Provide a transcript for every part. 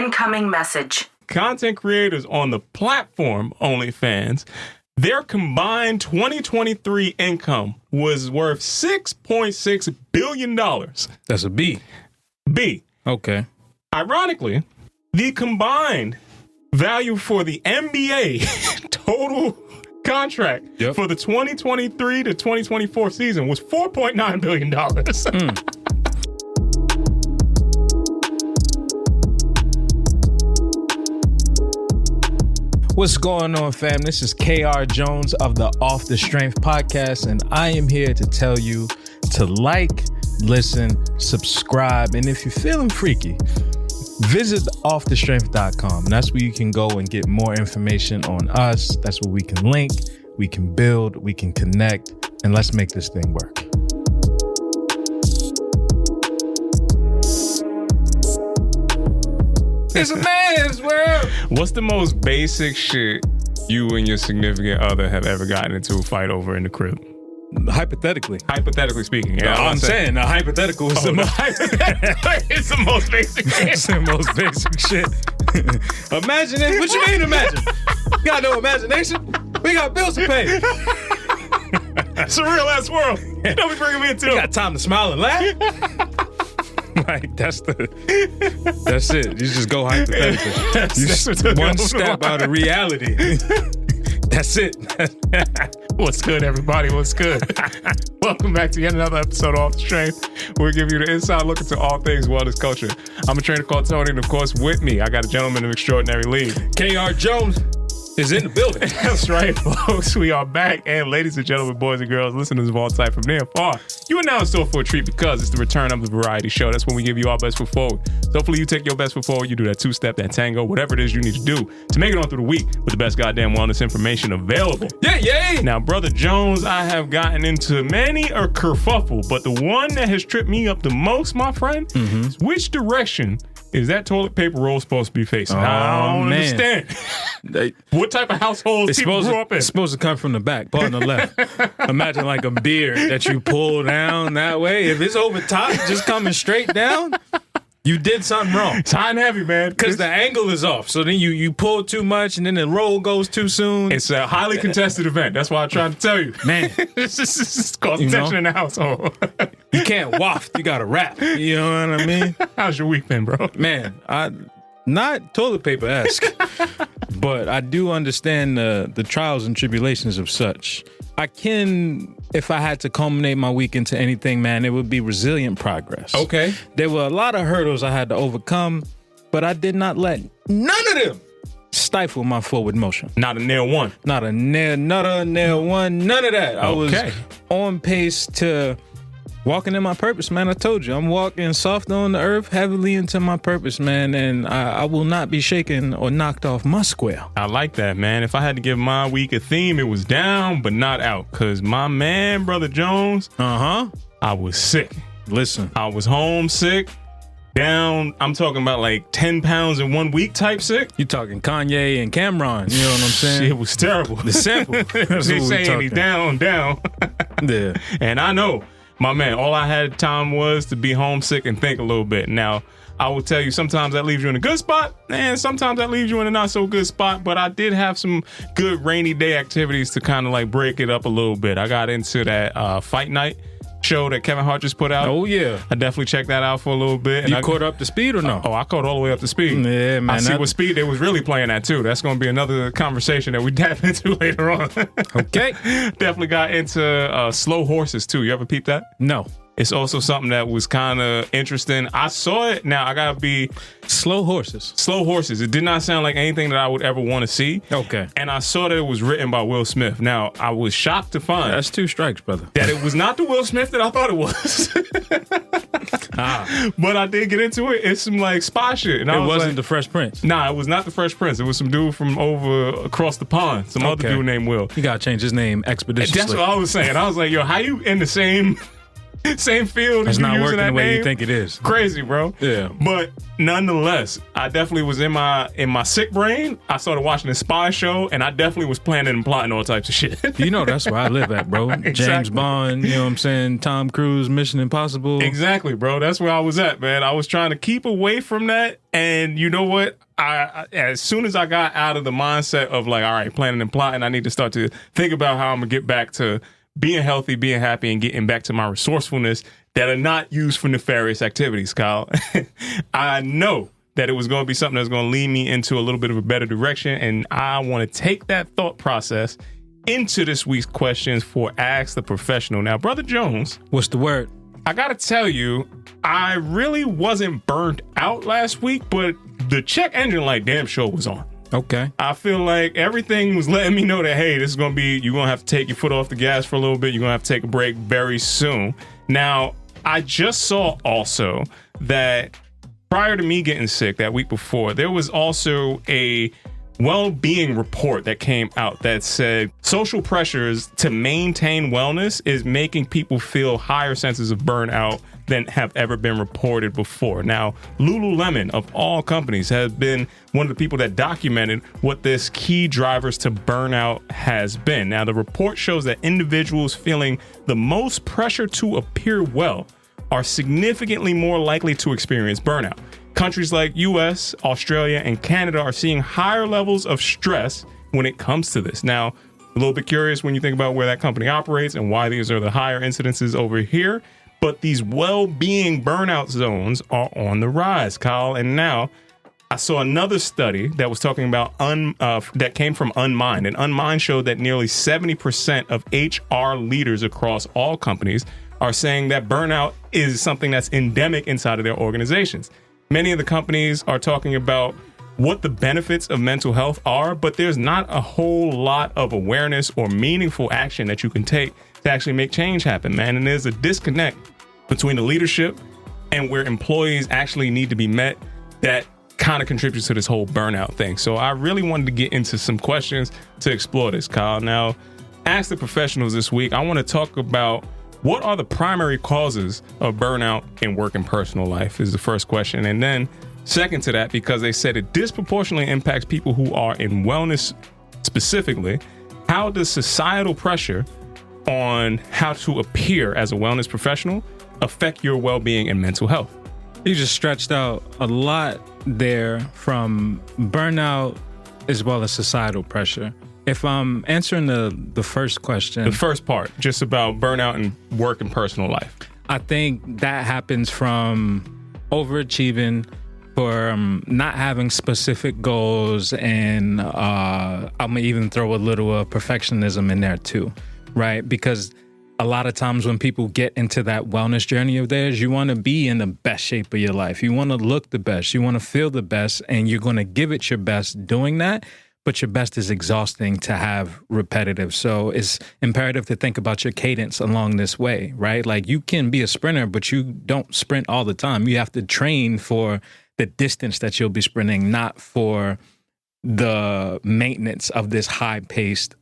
Incoming message. Content creators on the platform OnlyFans, their combined 2023 income was worth $6.6 billion. That's a B. B. Okay. Ironically, the combined value for the NBA total contract for the 2023 to 2024 season was $4.9 billion. What's going on, fam? This is KR Jones of the Off the Strength podcast, and I am here to tell you to like, listen, subscribe, and if you're feeling freaky, visit offthestrength.com. And that's where you can go and get more information on us. That's where we can link, we can build, we can connect, and let's make this thing work. It's a man's world. What's the most basic shit you and your significant other have ever gotten into a fight over in the crib? Hypothetically speaking. Yeah, I'm saying the hypothetical is it's the most basic shit. It's the most basic shit. Imagine it. What you mean imagine? You got no imagination? We got bills to pay. It's a real ass world. You know we bringing me into. You got time to smile and laugh? Like, that's it. You just go hypothetically. That's one step out of reality. That's it. What's good, everybody? What's good? Welcome back to yet another episode of Off the Strength. We'll give you the inside look into all things wellness culture. I'm a trainer called Tony, and of course, with me, I got a gentleman of extraordinary league. KR Jones is in the building. That's right, folks. We are back. And ladies and gentlemen, boys and girls, listeners of all type from near and far, you are now in store for a treat because it's the return of the variety show. That's when we give you our best foot forward. So hopefully you take your best foot forward. You do that two-step, that tango, whatever it is you need to do to make it on through the week with the best goddamn wellness information available. Yeah. Now, Brother Jones, I have gotten into many a kerfuffle, but the one that has tripped me up the most, my friend, is which direction is that toilet paper roll supposed to be facing? I don't understand. What type of households people grew up in? It's supposed to come from the back, part on the left. Imagine like a beard that you pull down that way. If it's over top, just coming straight down, you did something wrong. It's high and heavy, man. Because the angle is off. So then you pull too much and then the roll goes too soon. It's a highly contested event. That's why I'm trying to tell you. Man. It's causing tension in the household. You can't waft. You got to rap. You know what I mean? How's your week been, bro? Man, not toilet paper-esque, but I do understand the trials and tribulations of such. If I had to culminate my week into anything, man, it would be resilient progress. Okay. There were a lot of hurdles I had to overcome, but I did not let none of them stifle my forward motion. Not a nail one. Not a nail one, none of that. I was on pace to walking in my purpose, man. I told you, I'm walking soft on the earth, heavily into my purpose, man, and I will not be shaken or knocked off my square. I like that, man. If I had to give my week a theme, it was down, but not out. Because my man, Brother Jones, I was sick. Listen. I was homesick, down, I'm talking about like 10 pounds in 1 week type sick. You talking Kanye and Cameron, you know what I'm saying? It was terrible. The sample. They saying he down. Yeah. And I know, my man, all I had time was to be homesick and think a little bit. Now, I will tell you, sometimes that leaves you in a good spot, and sometimes that leaves you in a not so good spot, but I did have some good rainy day activities to kind of like break it up a little bit. I got into that fight night show that Kevin Hart just put out. Oh, yeah. I definitely checked that out for a little bit. And you caught up to speed or no? Oh, I caught all the way up to speed. Yeah, man. I see what speed they was really playing at, too. That's going to be another conversation that we dive into later on. Okay. Definitely got into slow horses, too. You ever peep that? No. It's also something that was kind of interesting. I saw it. Now, I got to be... Slow horses. Slow horses. It did not sound like anything that I would ever want to see. Okay. And I saw that it was written by Will Smith. Now, I was shocked to find... That's 2 strikes, brother. That it was not the Will Smith that I thought it was. But I did get into it. It's some like spy shit. And it wasn't the Fresh Prince. Nah, it was not the Fresh Prince. It was some dude from across the pond. Some other dude named Will. You got to change his name expeditiously. That's what I was saying. I was like, yo, how you in the same... Same field. It's as you not using working that the way name. you think it is. Crazy, bro. Yeah. But nonetheless, I definitely was in my sick brain. I started watching the spy show, and I definitely was planning and plotting all types of shit. You know that's where I live at, bro. Exactly. James Bond, you know what I'm saying? Tom Cruise, Mission Impossible. Exactly, bro. That's where I was at, man. I was trying to keep away from that, and you know what? I as soon as I got out of the mindset of like, all right, planning and plotting, I need to start to think about how I'm gonna get back to being healthy, being happy, and getting back to my resourcefulness that are not used for nefarious activities, Kyle. I know that it was going to be something that's going to lead me into a little bit of a better direction, and I want to take that thought process into this week's questions for Ask the Professional. Now, Brother Jones, What's the word? I got to tell you, I really wasn't burnt out last week, but the check engine light damn sure was on. Okay. I feel like everything was letting me know that, hey, this is going to be, you're going to have to take your foot off the gas for a little bit. You're going to have to take a break very soon. Now, I just saw also that prior to me getting sick that week before, there was also a well-being report that came out that said social pressures to maintain wellness is making people feel higher senses of burnout than have ever been reported before. Now, Lululemon, of all companies, has been one of the people that documented what this key drivers to burnout has been. Now, the report shows that individuals feeling the most pressure to appear well are significantly more likely to experience burnout. Countries like US, Australia, and Canada are seeing higher levels of stress when it comes to this. Now, a little bit curious when you think about where that company operates and why these are the higher incidences over here. But these well-being burnout zones are on the rise, Kyle. And now I saw another study that was talking about that came from Unmind. And Unmind showed that nearly 70% of HR leaders across all companies are saying that burnout is something that's endemic inside of their organizations. Many of the companies are talking about what the benefits of mental health are, but there's not a whole lot of awareness or meaningful action that you can take to actually make change happen, man. And there's a disconnect between the leadership and where employees actually need to be met that kind of contributes to this whole burnout thing. So I really wanted to get into some questions to explore this, Kyle. Now, Ask the Professionals this week, I want to talk about what are the primary causes of burnout in work and personal life is the first question. And then second to that, because they said it disproportionately impacts people who are in wellness specifically, how does societal pressure on how to appear as a wellness professional affect your well-being and mental health? You just stretched out a lot there from burnout as well as societal pressure. If I'm answering the first question, the first part, just about burnout in work and personal life, I think that happens from overachieving, from not having specific goals, and I'm gonna even throw a little perfectionism in there too, right? Because a lot of times when people get into that wellness journey of theirs, you want to be in the best shape of your life. You want to look the best. You want to feel the best, and you're going to give it your best doing that. But your best is exhausting to have repetitive. So it's imperative to think about your cadence along this way, right? Like you can be a sprinter, but you don't sprint all the time. You have to train for the distance that you'll be sprinting, not for the maintenance of this high-paced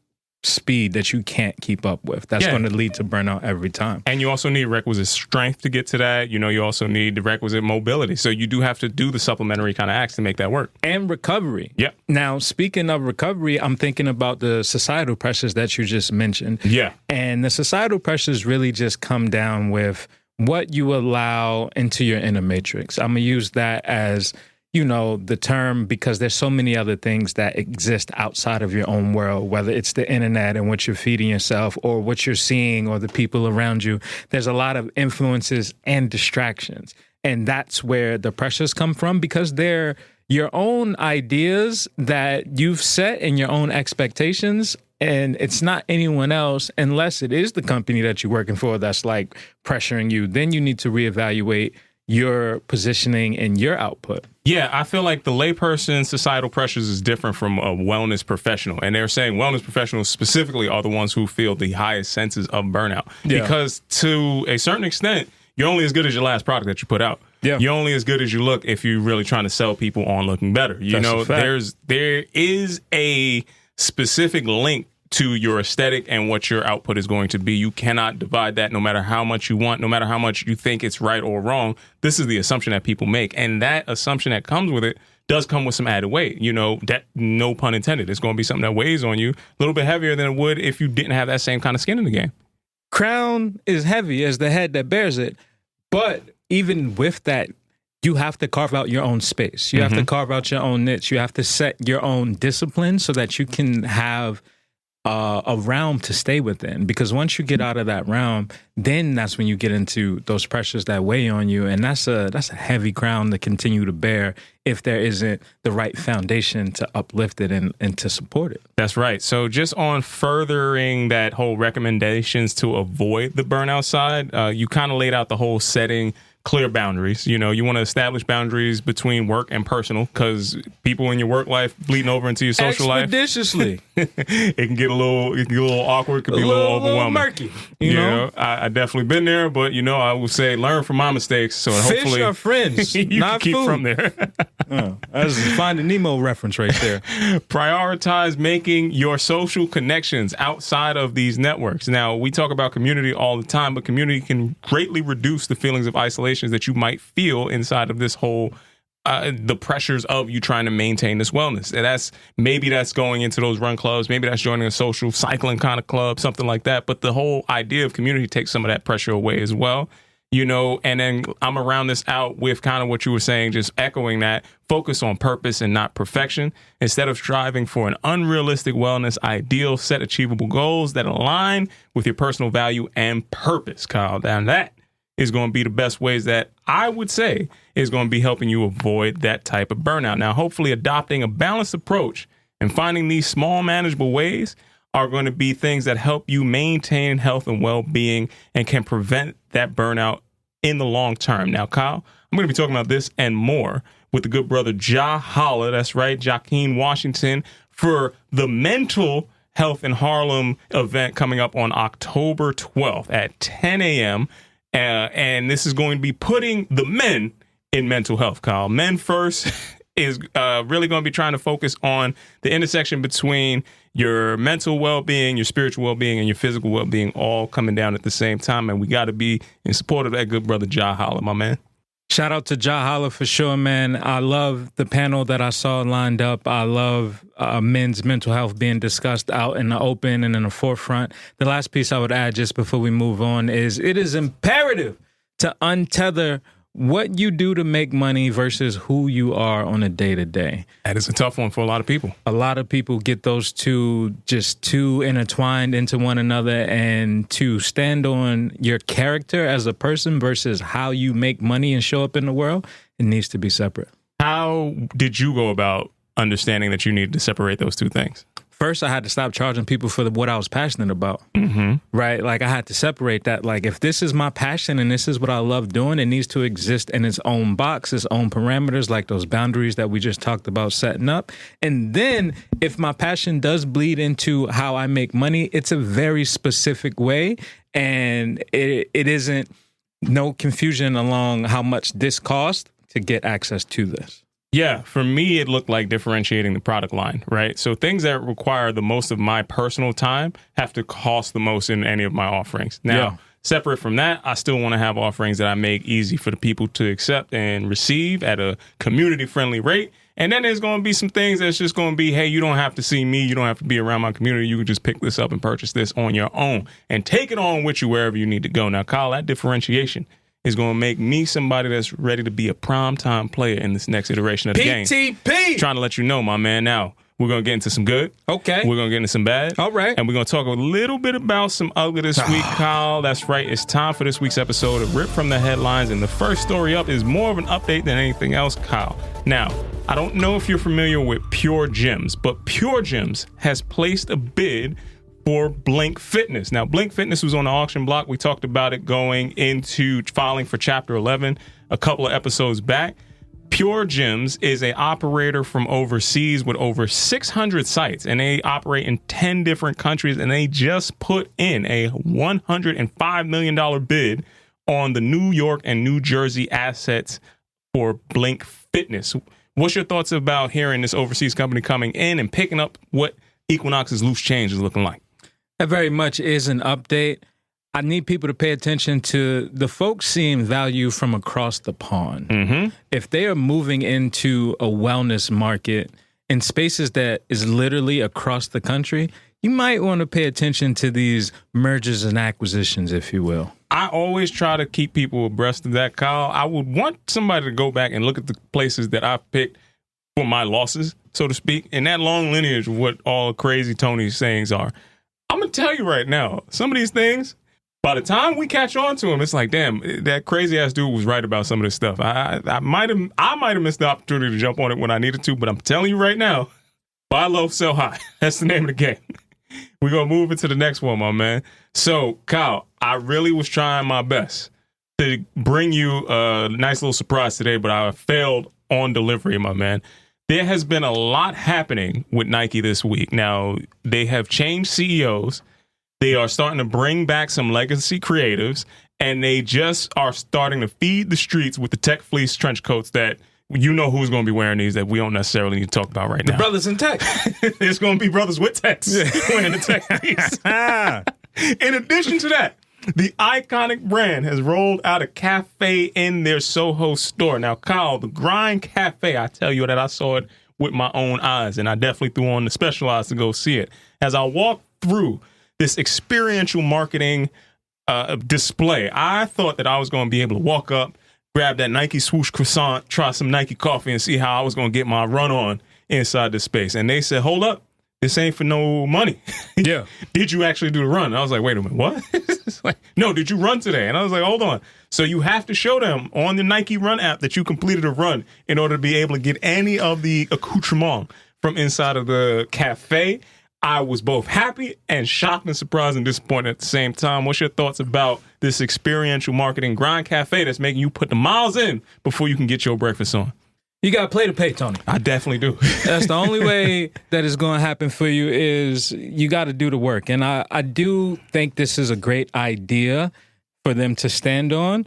speed that you can't keep up with. That's going to lead to burnout every time. And you also need requisite strength to get to that. You know, you also need the requisite mobility. So you do have to do the supplementary kind of acts to make that work. And recovery. Yep. Now, speaking of recovery, I'm thinking about the societal pressures that you just mentioned. Yeah. And the societal pressures really just come down with what you allow into your inner matrix. I'm going to use that as, you know, the term, because there's so many other things that exist outside of your own world, whether it's the internet and what you're feeding yourself or what you're seeing or the people around you. There's a lot of influences and distractions. And that's where the pressures come from, because they're your own ideas that you've set and your own expectations. And it's not anyone else, unless it is the company that you're working for that's like pressuring you. Then you need to reevaluate your positioning and your output. Yeah, I feel like the layperson societal pressures is different from a wellness professional. And they're saying wellness professionals specifically are the ones who feel the highest senses of burnout. Yeah. Because to a certain extent, you're only as good as your last product that you put out. Yeah. You're only as good as you look if you're really trying to sell people on looking better. You know, there is a specific link to your aesthetic and what your output is going to be. You cannot divide that no matter how much you want, no matter how much you think it's right or wrong. This is the assumption that people make. And that assumption that comes with it does come with some added weight. That, no pun intended. It's going to be something that weighs on you a little bit heavier than it would if you didn't have that same kind of skin in the game. Crown is heavy as the head that bears it. But even with that, you have to carve out your own space. You have to carve out your own niche. You have to set your own discipline so that you can have a realm to stay within. Because once you get out of that realm, then that's when you get into those pressures that weigh on you. And that's a heavy crown to continue to bear if there isn't the right foundation to uplift it and to support it. That's right. So just on furthering that whole recommendations to avoid the burnout side, you kind of laid out the whole setting clear boundaries. You want to establish boundaries between work and personal, because people in your work life bleeding over into your social life. Expeditiously. It can get a little awkward. It can be a little overwhelming. Murky. You know? I definitely been there, but I would say learn from my mistakes. So hopefully fish are friends, you not can keep food. from there. That's a Finding Nemo reference right there. Prioritize making your social connections outside of these networks. Now, we talk about community all the time, but community can greatly reduce the feelings of isolation that you might feel inside of this whole the pressures of you trying to maintain this wellness. And that's going into those run clubs. Maybe that's joining a social cycling kind of club, something like that. But the whole idea of community takes some of that pressure away as well. And then I'm around this out with kind of what you were saying, just echoing that, focus on purpose and not perfection. Instead of striving for an unrealistic wellness ideal, set achievable goals that align with your personal value and purpose, Kyle. And that is going to be the best ways that I would say is going to be helping you avoid that type of burnout. Now, hopefully adopting a balanced approach and finding these small manageable ways are going to be things that help you maintain health and well-being and can prevent that burnout in the long term. Now, Kyle, I'm going to be talking about this and more with the good brother Ja Holla. That's right, Joaquin Washington, for the Mental Health in Harlem event coming up on October 12th at 10 a.m., and this is going to be putting the men in mental health, Kyle. Men First is really going to be trying to focus on the intersection between your mental well-being, your spiritual well-being, and your physical well-being all coming down at the same time. And we got to be in support of that good brother Ja Holla, my man. Shout out to Ja Holla for sure, man. I love the panel that I saw lined up. I love men's mental health being discussed out in the open and in the forefront. The last piece I would add just before we move on is it is imperative to untether what you do to make money versus who you are on a day-to-day. That is a tough one for a lot of people. A lot of people get those two just too intertwined into one another, and to stand on your character as a person versus how you make money and show up in the world, it needs to be separate. How did you go about understanding that you needed to separate those two things? First, I had to stop charging people for what I was passionate about, right? Like, I had to separate that. Like, if this is my passion and this is what I love doing, it needs to exist in its own box, its own parameters, like those boundaries that we just talked about setting up. And then if my passion does bleed into how I make money, it's a very specific way. And it isn't no confusion along how much this costs to get access to this. Yeah, for me, it looked like differentiating the product line, right? So things that require the most of my personal time have to cost the most in any of my offerings. Now, separate from that, I still want to have offerings that I make easy for the people to accept and receive at a community-friendly rate. And then there's going to be some things that's just going to be, hey, you don't have to see me. You don't have to be around my community. You can just pick this up and purchase this on your own and take it on with you wherever you need to go. Now, Kyle, that differentiation is going to make me somebody that's ready to be a primetime player in this next iteration of the game. PTP! Trying to let you know, my man. Now, we're going to get into some good. Okay. We're going to get into some bad. All right. And we're going to talk a little bit about some ugly this week, Kyle. That's right. It's time for this week's episode of Rip from the Headlines. And the first story up is more of an update than anything else, Kyle. Now, I don't know if you're familiar with Pure Gyms, but Pure Gyms has placed a bid for Blink Fitness. Now, Blink Fitness was on the auction block. We talked about it going into filing for Chapter 11 a couple of episodes back. Pure Gyms is an operator from overseas with over 600 sites, and they operate in 10 different countries, and they just put in a $105 million bid on the New York and New Jersey assets for Blink Fitness. What's your thoughts about hearing this overseas company coming in and picking up what Equinox's loose change is looking like. That very much is an update. I need people to pay attention to the folks seeing value from across the pond. Mm-hmm. If they are moving into a wellness market in spaces that is literally across the country, you might want to pay attention to these mergers and acquisitions, if you will. I always try to keep people abreast of that, Kyle. I would want somebody to go back and look at the places that I've picked for my losses, so to speak, and that long lineage of what all Crazy Tony's sayings are. I'm going to tell you right now, some of these things, by the time we catch on to them, it's like, damn, that crazy ass dude was right about some of this stuff. I might have missed the opportunity to jump on it when I needed to, but I'm telling you right now, buy low, sell high. That's the name of the game. We're going to move into the next one, my man. So, Kyle, I really was trying my best to bring you a nice little surprise today, but I failed on delivery, my man. There has been a lot happening with Nike this week. Now, they have changed CEOs. They are starting to bring back some legacy creatives, and they just are starting to feed the streets with the tech fleece trench coats that you know who's going to be wearing these that we don't necessarily need to talk about right now. The brothers in tech. There's going to be brothers with techs wearing the tech fleece. In addition to that, the iconic brand has rolled out a cafe in their Soho store. Now, Kyle, the Grind Cafe, I tell you that I saw it with my own eyes, and I definitely threw on the Specialized to go see it. As I walked through this experiential marketing display, I thought that I was going to be able to walk up, grab that Nike swoosh croissant, try some Nike coffee, and see how I was going to get my run on inside this space. And they said, hold up, this ain't for no money. Yeah. Did you actually do the run? And I was like, wait a minute, what? It's like, no, did you run today? And I was like, hold on. So you have to show them on the Nike Run app that you completed a run in order to be able to get any of the accoutrement from inside of the cafe. I was both happy and shocked and surprised and disappointed at the same time. What's your thoughts about this experiential marketing Grind Cafe that's making you put the miles in before you can get your breakfast on? You got to play to pay, Tony. I definitely do. That's the only way that is going to happen for you is you got to do the work. And I do think this is a great idea for them to stand on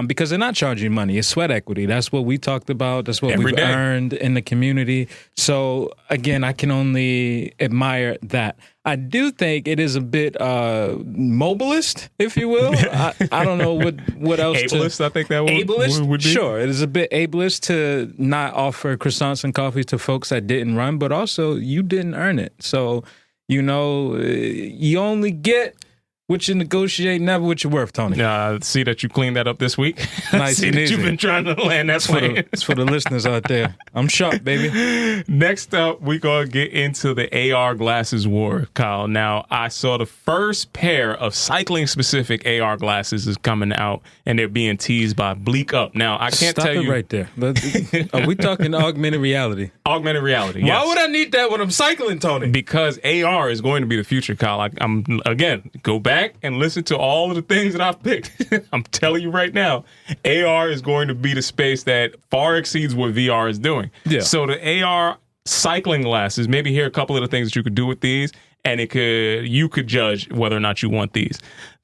because they're not charging money. It's sweat equity. That's what we talked about. That's what we've earned in the community. So, again, I can only admire that. I do think it is a bit mobilist, if you will. I don't know what else. Ableist, I think that would be. Sure, it is a bit ableist to not offer croissants and coffees to folks that didn't run, but also you didn't earn it. So, you know, you only get what you negotiate, never what you're worth, Tony. See that you cleaned that up this week. Nice see and that easy. You've been trying to land that plane. It's for the listeners out there. I'm sharp, baby. Next up, we're going to get into the AR glasses war, Kyle. Now, I saw the first pair of cycling-specific AR glasses is coming out, and they're being teased by Bleak Up. Now, I can't tell you. Stop it right there. Are we talking augmented reality? Augmented reality, yes. Why would I need that when I'm cycling, Tony? Because AR is going to be the future, Kyle. I'm again, go back and listen to all of the things that I've picked. I'm telling you right now, AR is going to be the space that far exceeds what VR is doing. Yeah. So the AR cycling glasses, maybe here are a couple of the things that you could do with these, and you could judge whether or not you want these.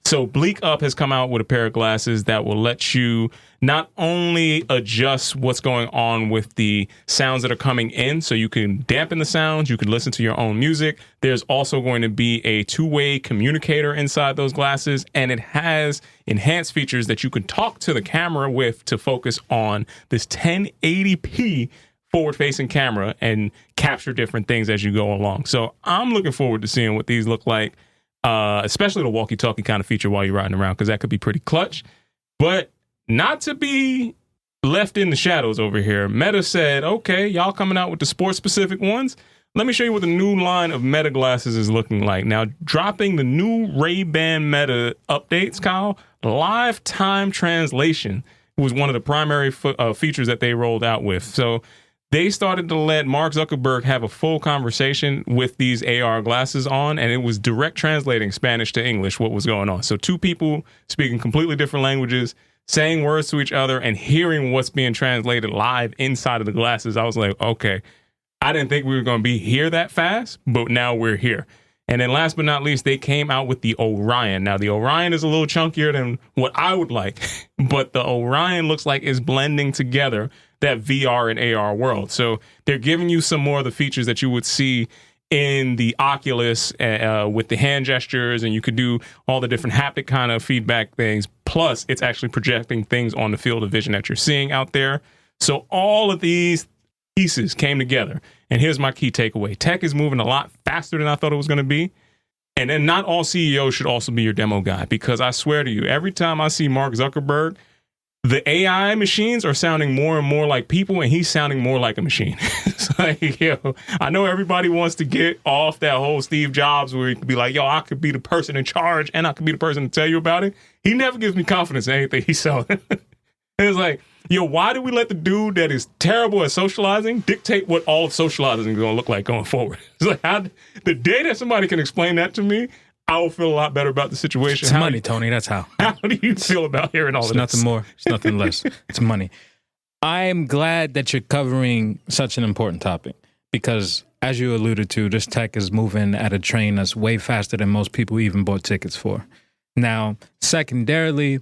So Bleak Up has come out with a pair of glasses that will let you not only adjust what's going on with the sounds that are coming in, so you can dampen the sounds, you can listen to your own music. There's also going to be a two-way communicator inside those glasses, and it has enhanced features that you can talk to the camera with to focus on this 1080p forward-facing camera and capture different things as you go along. So I'm looking forward to seeing what these look like. Especially the walkie-talkie kind of feature while you're riding around, because that could be pretty clutch. But not to be left in the shadows over here. Meta said, okay, y'all coming out with the sports-specific ones. Let me show you what the new line of Meta glasses is looking like. Now, dropping the new Ray-Ban Meta updates, Kyle, live time translation was one of the primary features that they rolled out with. So they started to let Mark Zuckerberg have a full conversation with these AR glasses on, and it was direct translating Spanish to English what was going on. So two people speaking completely different languages, saying words to each other, and hearing what's being translated live inside of the glasses. I was like, okay, I didn't think we were going to be here that fast, but now we're here. And then last but not least, they came out with the Orion. Now, the Orion is a little chunkier than what I would like, but the Orion looks like it's blending together that VR and AR world. So they're giving you some more of the features that you would see in the Oculus with the hand gestures, and you could do all the different haptic kind of feedback things. Plus, it's actually projecting things on the field of vision that you're seeing out there. So all of these pieces came together. And here's my key takeaway. Tech is moving a lot faster than I thought it was going to be. And then not all CEOs should also be your demo guy, because I swear to you, every time I see Mark Zuckerberg, the AI machines are sounding more and more like people, and he's sounding more like a machine. It's like, yo, I know everybody wants to get off that whole Steve Jobs where he could be like, yo, I could be the person in charge and I could be the person to tell you about it. He never gives me confidence in anything he's selling. It's like, yo, why do we let the dude that is terrible at socializing dictate what all of socializing is going to look like going forward? It's like, how, the day that somebody can explain that to me, I will feel a lot better about the situation. It's money, Tony. That's how. How do you feel about hearing all of this? Nothing more. It's nothing less. It's money. I am glad that you're covering such an important topic because, as you alluded to, this tech is moving at a train that's way faster than most people even bought tickets for. Now, secondarily,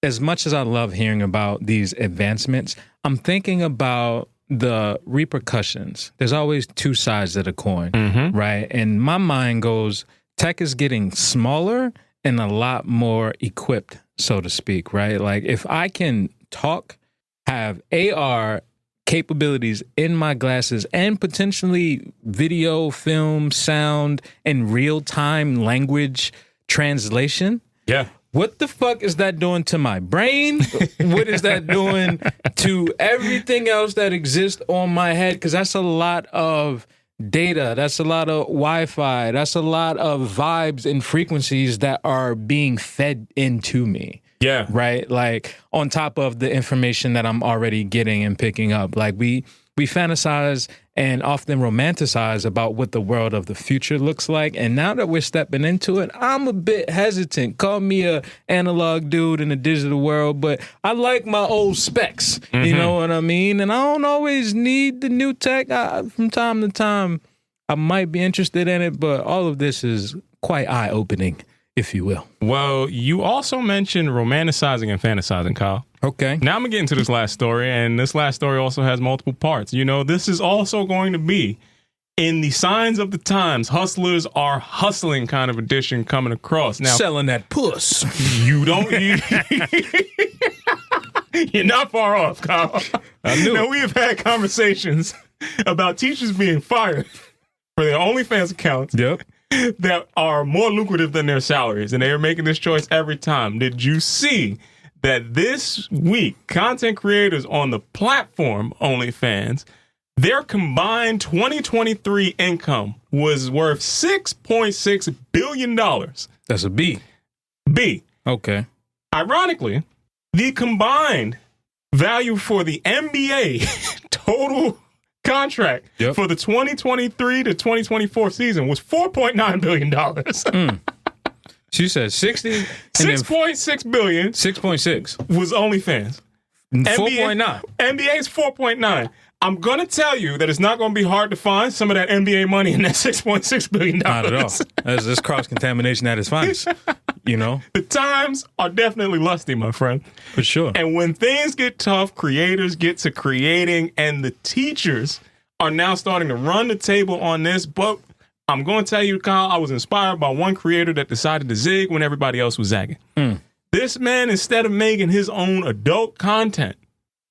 as much as I love hearing about these advancements, I'm thinking about the repercussions. There's always two sides of the coin, right? And my mind goes, tech is getting smaller and a lot more equipped, so to speak, right? Like if I can talk, have AR capabilities in my glasses and potentially video, film, sound, and real-time language translation. Yeah. What the fuck is that doing to my brain? What is that doing to everything else that exists on my head? Because that's a lot of data. That's a lot of Wi-Fi. That's a lot of vibes and frequencies that are being fed into me. Yeah. Right? Like on top of the information that I'm already getting and picking up. Like we fantasize and often romanticize about what the world of the future looks like. And now that we're stepping into it, I'm a bit hesitant. Call me a analog dude in a digital world, but I like my old specs. You know what I mean? And I don't always need the new tech. From time to time, I might be interested in it, but all of this is quite eye-opening, if you will. Well, you also mentioned romanticizing and fantasizing, Kyle. Okay. Now I'm going to get into this last story, and this last story also has multiple parts. You know, this is also going to be in the signs of the times, hustlers are hustling kind of edition coming across. Now, selling that puss. You don't... You're not far off, Kyle. I knew. Now, we have had conversations about teachers being fired for their OnlyFans accounts. Yep. That are more lucrative than their salaries, and they are making this choice every time. Did you see that this week, content creators on the platform OnlyFans, their combined 2023 income was worth $6.6 billion? That's a B. B. Okay. Ironically, the combined value for the NBA total contract for the 2023 to 2024 season was $4.9 billion. She said 60. 6.6 billion. 6.6 was OnlyFans. 4.9. NBA's 4.9. I'm going to tell you that it's not going to be hard to find some of that NBA money in that $6.6 billion. Not at all. That's cross-contamination at its finest. You know? The times are definitely lusty, my friend. For sure. And when things get tough, creators get to creating, and the teachers are now starting to run the table on this. But I'm going to tell you, Kyle, I was inspired by one creator that decided to zig when everybody else was zagging. This man, instead of making his own adult content,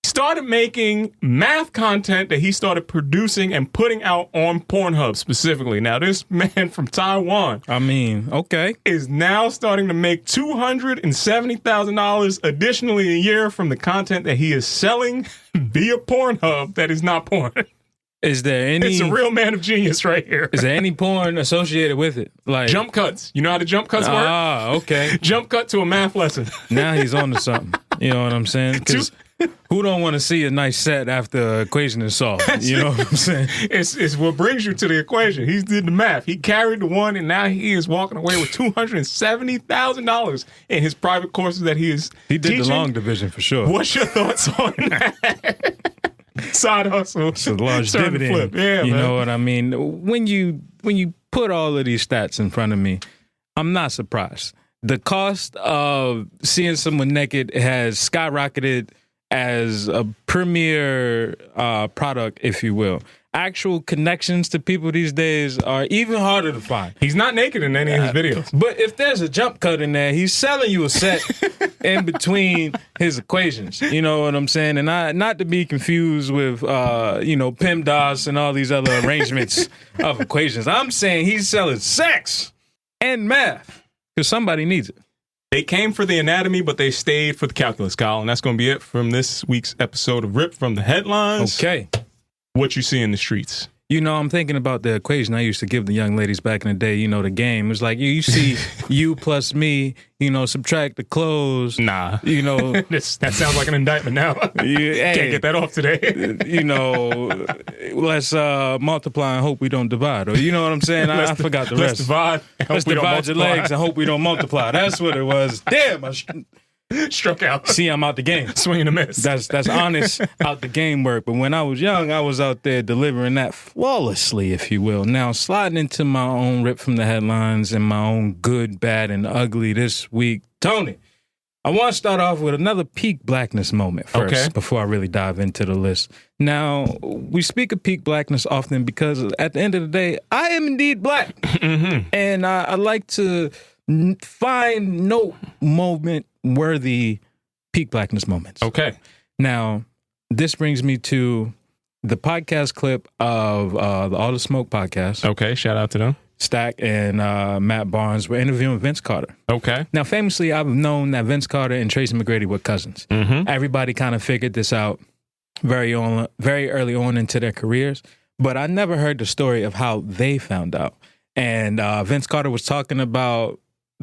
started making math content that he started producing and putting out on Pornhub specifically. Now, this man from Taiwan, okay, is now starting to make $270,000 additionally a year from the content that he is selling via Pornhub that is not porn. Is there any... It's a real man of genius right here. Is there any porn associated with it? Like jump cuts. You know how the jump cuts work? Ah, okay. Jump cut to a math lesson. Now he's on to something. You know what I'm saying? Because who don't want to see a nice set after the equation is solved? You know what I'm saying? It's what brings you to the equation. He did the math. He carried the one, and now he is walking away with $270,000 in his private courses that he is teaching. The long division for sure. What's your thoughts on that? Side hustle. It's a large dividend. Flip. Yeah, you man. know what I mean? When you put all of these stats in front of me, I'm not surprised. The cost of seeing someone naked has skyrocketed as a premier product, if you will. actual connections to people these days are even harder to find. He's not naked in any of his videos. But if there's a jump cut in there, he's selling you a set in between his equations. You know what I'm saying? And not to be confused with, PEMDAS and all these other arrangements of equations. I'm saying he's selling sex and math because somebody needs it. They came for the anatomy, but they stayed for the calculus, Kyle. And that's going to be it from this week's episode of Rip from the Headlines. Okay. What you see in the streets. You know, I'm thinking about the equation I used to give the young ladies back in the day, the game. It was like, you see you plus me, subtract the clothes. Nah. That sounds like an indictment now. Can't get that off today. Let's multiply and hope we don't divide. Or you know what I'm saying? I forgot the rest. Let's divide your legs and hope we don't multiply. That's what it was. Damn, I struck out. See, I'm out the game. Swing and a miss. That's honest out the game work. But when I was young, I was out there delivering that flawlessly, if you will. Now, sliding into my own Rip from the Headlines and my own good, bad, and ugly this week. Tony, I want to start off with another peak blackness moment first before I really dive into the list. Now, we speak of peak blackness often because at the end of the day, I am indeed black. Mm-hmm. And I like to find no moment-worthy peak blackness moments. Okay. Now, this brings me to the podcast clip of the All the Smoke podcast. Okay, shout out to them. Stack and Matt Barnes were interviewing Vince Carter. Okay. Now, famously, I've known that Vince Carter and Tracy McGrady were cousins. Mm-hmm. Everybody kind of figured this out very early on into their careers, but I never heard the story of how they found out. And Vince Carter was talking about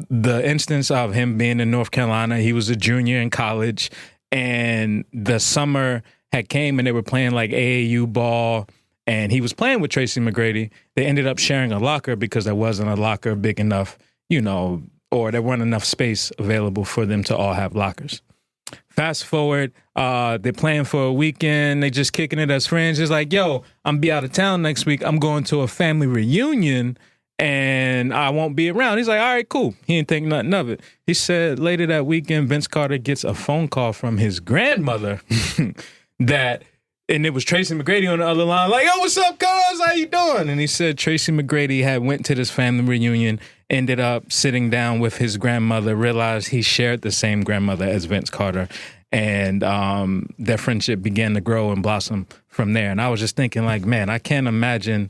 the instance of him being in North Carolina. He was a junior in college, and the summer had came and they were playing like AAU ball, and he was playing with Tracy McGrady. They ended up sharing a locker because there wasn't a locker big enough, or there weren't enough space available for them to all have lockers. Fast forward, they're playing for a weekend. They just kicking it as friends. It's like, yo, I'm be out of town next week. I'm going to a family reunion and I won't be around. He's like, all right, cool. He didn't think nothing of it. He said later that weekend, Vince Carter gets a phone call from his grandmother and it was Tracy McGrady on the other line, like, yo, what's up, cuz? How you doing? And he said Tracy McGrady had went to this family reunion, ended up sitting down with his grandmother, realized he shared the same grandmother as Vince Carter, and their friendship began to grow and blossom from there. And I was just thinking, like, man, I can't imagine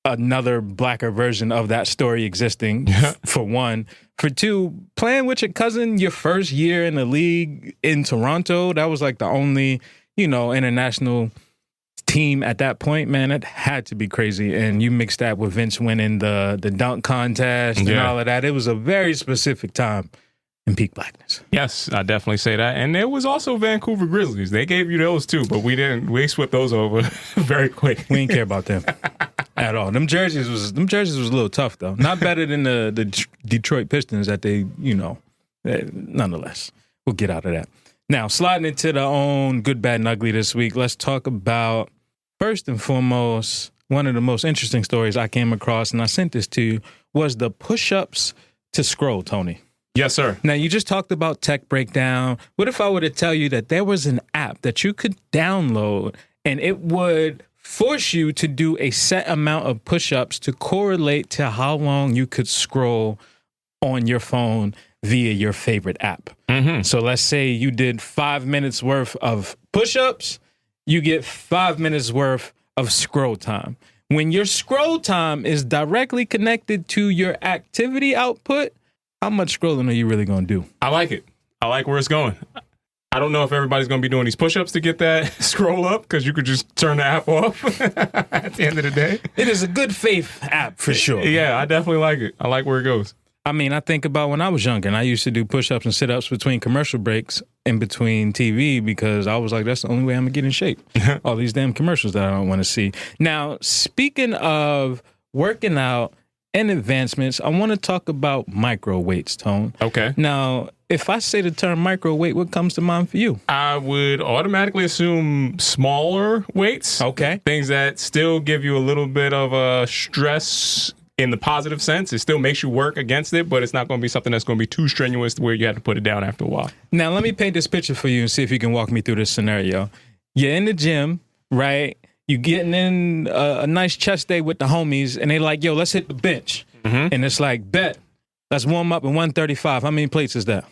another blacker version of that story existing, for one. For two, playing with your cousin your first year in the league in Toronto, that was like the only, international team at that point, man. It had to be crazy. And you mix that with Vince winning the dunk contest and all of that. It was a very specific time in peak blackness. Yes, I definitely say that. And there was also Vancouver Grizzlies. They gave you those too, but we swept those over very quick. We didn't care about them at all. Them jerseys was a little tough though. Not better than the Detroit Pistons that they, nonetheless. We'll get out of that. Now, sliding into the own good, bad, and ugly this week, let's talk about, first and foremost, one of the most interesting stories I came across, and I sent this to you, was the push-ups to scroll, Tony. Yes, sir. Now, you just talked about tech breakdown. What if I were to tell you that there was an app that you could download, and it would force you to do a set amount of push-ups to correlate to how long you could scroll on your phone via your favorite app. Mm-hmm. So let's say you did 5 minutes worth of push-ups, you get 5 minutes worth of scroll time. When your scroll time is directly connected to your activity output, how much scrolling are you really going to do? I like it. I like where it's going. I don't know if everybody's going to be doing these push-ups to get that scroll up, because you could just turn the app off at the end of the day. It is a good faith app for sure. Yeah, I definitely like it. I like where it goes. I mean, I think about when I was younger and I used to do push-ups and sit-ups between commercial breaks in between TV because I was like, that's the only way I'm going to get in shape. All these damn commercials that I don't want to see. Now, speaking of working out and advancements, I want to talk about micro weights, Tone. Okay. Now, if I say the term micro weight, what comes to mind for you? I would automatically assume smaller weights. Okay. Things that still give you a little bit of a stress in the positive sense. It still makes you work against it, but it's not going to be something that's going to be too strenuous to where you have to put it down after a while. Now, let me paint this picture for you and see if you can walk me through this scenario. You're in the gym, right? You getting in a nice chest day with the homies, and they like, yo, let's hit the bench. And it's like, bet, let's warm up at 135. How many plates is that?